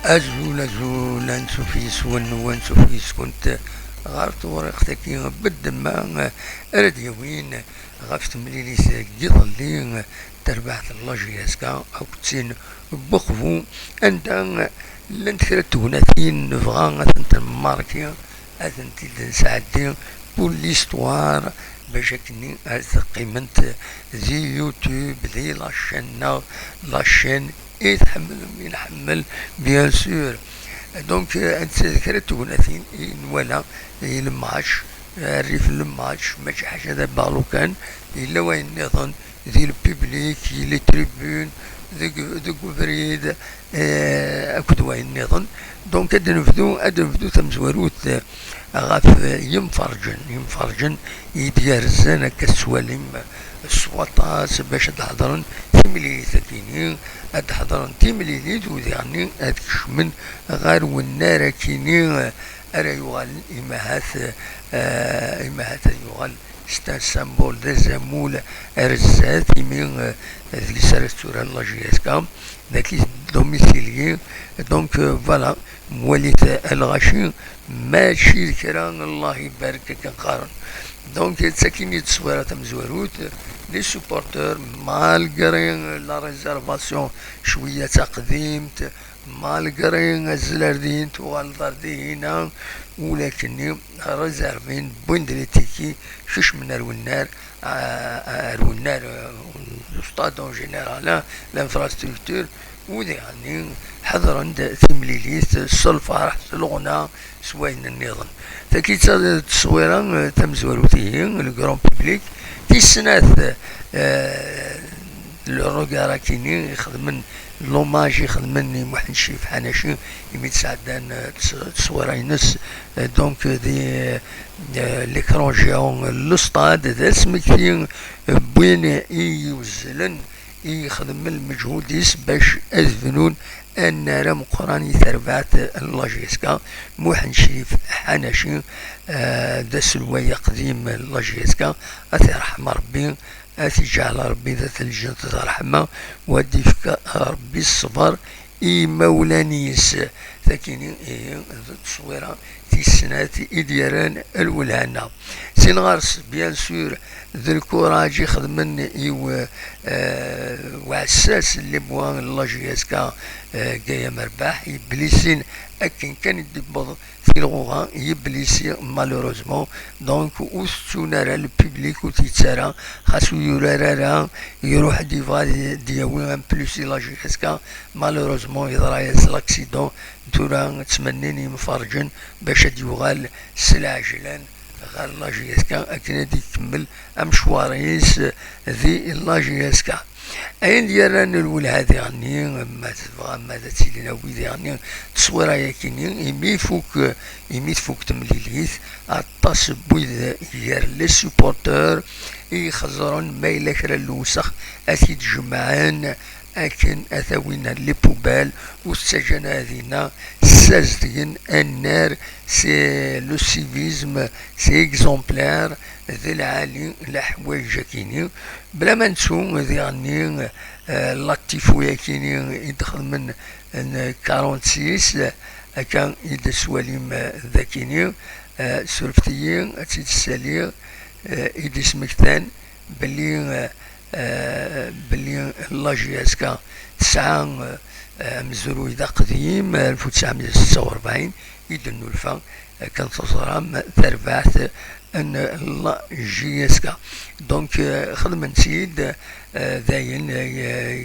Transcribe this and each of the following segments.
أزول نشوفيس ونشوفيس كنت غارت ورقتك بد ما أرديوين غفت مليليس جيضلين تربعت الله جياسكا أو تسين بخفو أنت لن تكرتوناتين نفغان أنت الماركيا أنت ساعدين بول ليستوار باش كني قيمت زي يوتيوب ذي لاشين يتحمل من يحمل بيان سور. دونك ذكرت وناثين ولا الماتش الريف الماتش ماشي حاجه دابا لو كان الا وين نظن ذي البيبليك لي تريبون ذوك فريد اكد وين نظن. دونك ادنفذو تمزوروت غاف يمفرجن يدير الزنا كالسواليم السواطاس باش تحضرن تيملي ثكيني تحضرن تيملي دود يعني من غير والنار كيني ارى يغال إمهات يغال ستان سامبول ذا زمول ارزات من ذي سارستورا لاجياسكا ذاك دوميسيلي. دونك فوالا مواليت الغاشي ماشي الكران الله يبارك كنقارن. دونك تساكيني تصويرة تمزوروت لي سوبورتور مالغري لا ريزيرفاسيون شوية تقديمت مالغري الزلاردين والضردي هنا ولكني ريزيرفين بوندريتيكي شش من الونار ستاد اون جينيرال لانفراستركتور ودي يعني حضرا تمليليت السلفار الغنى سوين النظام تاكي تصويرا تمزوروتيين الجرون بيبليك في السنات الروغارا كيني يخدمن لوماج يخدمني محن شيف حناشي يميت سعدان تصويرينس. دونك دي ليكرون جاون لوستاد ذا سمكتين بوين يوزلن يخدم المجهود باش اذفنون ان رام قراني ثربات لاجيسكا محن شريف حناشي دا سلوية قديم لاجيسكا اثي رحمة ربي اثي جعل ربي ذات الجنة الرحمة ودي فيك ربي الصبر مولانيس ثاكيني التصويرة في السنات إديران الولهانة سينغارس بيان سور ذو الكوراج يخدمن وعساس اللي بوان الله جياسكا جاية مرباح يبليسين أكن كان يدبض في الغوغا يبليسي مالوروزمون. دونك وستونارا الببليك وتيتسارا خاصو يورارا يروح دياوي ان بلوسي لا جياسكا مالوروزمون يضرا ياس لاكسيدون تورا تمنيني مفرجن باش يوغال سلاجلان غير لاجياسكا اكن هادي يكمل امشواريس ذي لاجياسكا اين ديالنا الاولى هذه يعني ما تسيلنا ويدي يعني تصويره ياكيني يمي فوق تمليليث اطاس بويد يار لي سوبورتور يخزرون ما الا كرا الوسخ اكيد جمعان اكن اثاوينا لي بوبال والسجن هذينا سازدين النار سي لو سيفيزم سي اكزومبلير ذي العالي الحوايج كيني بلا ما نسو يعني لطيفو ياكيني يدخل من 46 كان يدس وليم ذاكيني سورفتيين تيد السالير يدس مكتان بلي لاجياسكا تسعة مزرو إذا قديم 1946 يدنو الفا كان تصرام ثربات ان لاجياسكا. دونك خدم نسيد داين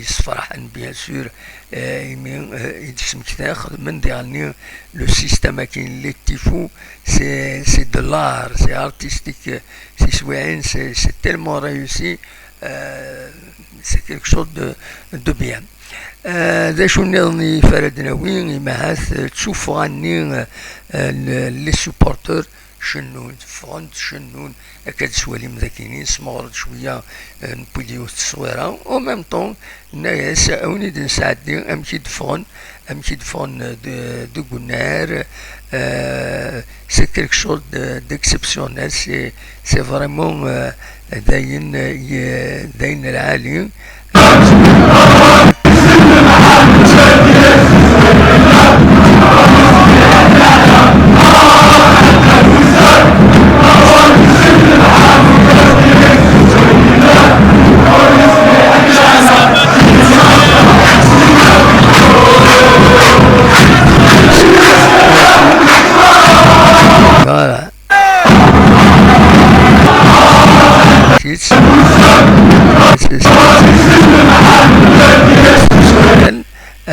يصفرح بيان سور يمين يدسم كتا خدم ديالني لو سيستيم كاين لي تيفو سي دو لار سي ارتستيك سي سوين سي تيلمون ريوسي سي كيلك شوز دو بيان. ذا شو نظني فردنا وين يمهاث تشوف غني لي سوبورتور شنون فرونت شنون اكاد سوالي مذاكينين سمغرد شويه نبوليو التصويره او ميم طون ناس اوني نساعدني امشي دفون دو غونار سي كيلك شوز ديكسيبسيونيل سي فريمون داين العالي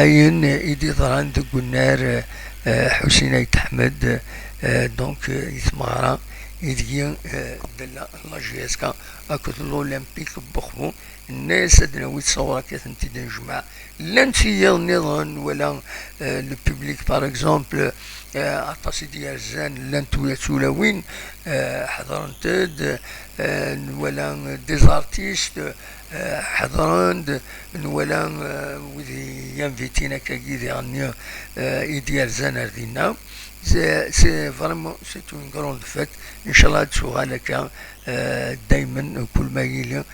أين إيدي ضران دو النار حسين يتحمد دونك يتمغرا إيديان دلا لاجيسكا أكد الأولمبيك بخبو الناس أدنا ويتصورا كثنتي دنجمع لن تيال نظام ولا الببليك باغ اكزومبل عطاسي ديال زان لن تولاوين حضرنتد ولا ديزارتيست حضرند ولا وذي ينفيتينا كاكيدي غني إيديال زان أردينا سي فريمون سي اون كروند فيت ان شاء الله تشوغالك دايما كل ما يلي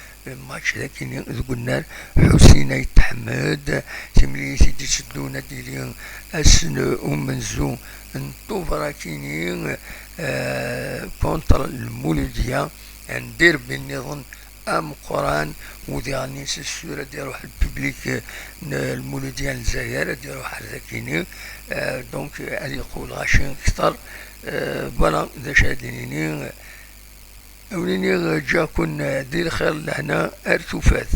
ماتش لكن قلنا حسين يتحمد تملي سيدي تشدونا ديالي اسن ومنزو نطوف راكيني كونتر المولودية ندير بالنظام ام قران ودي غني السورة ديال روح الببليك المولودية الجزائر ديال روح الذاكيني دونك اللي يقول غاشين كثر فوالا ذا شاديني أوليني جاكن دير خير لهنا أرتفات.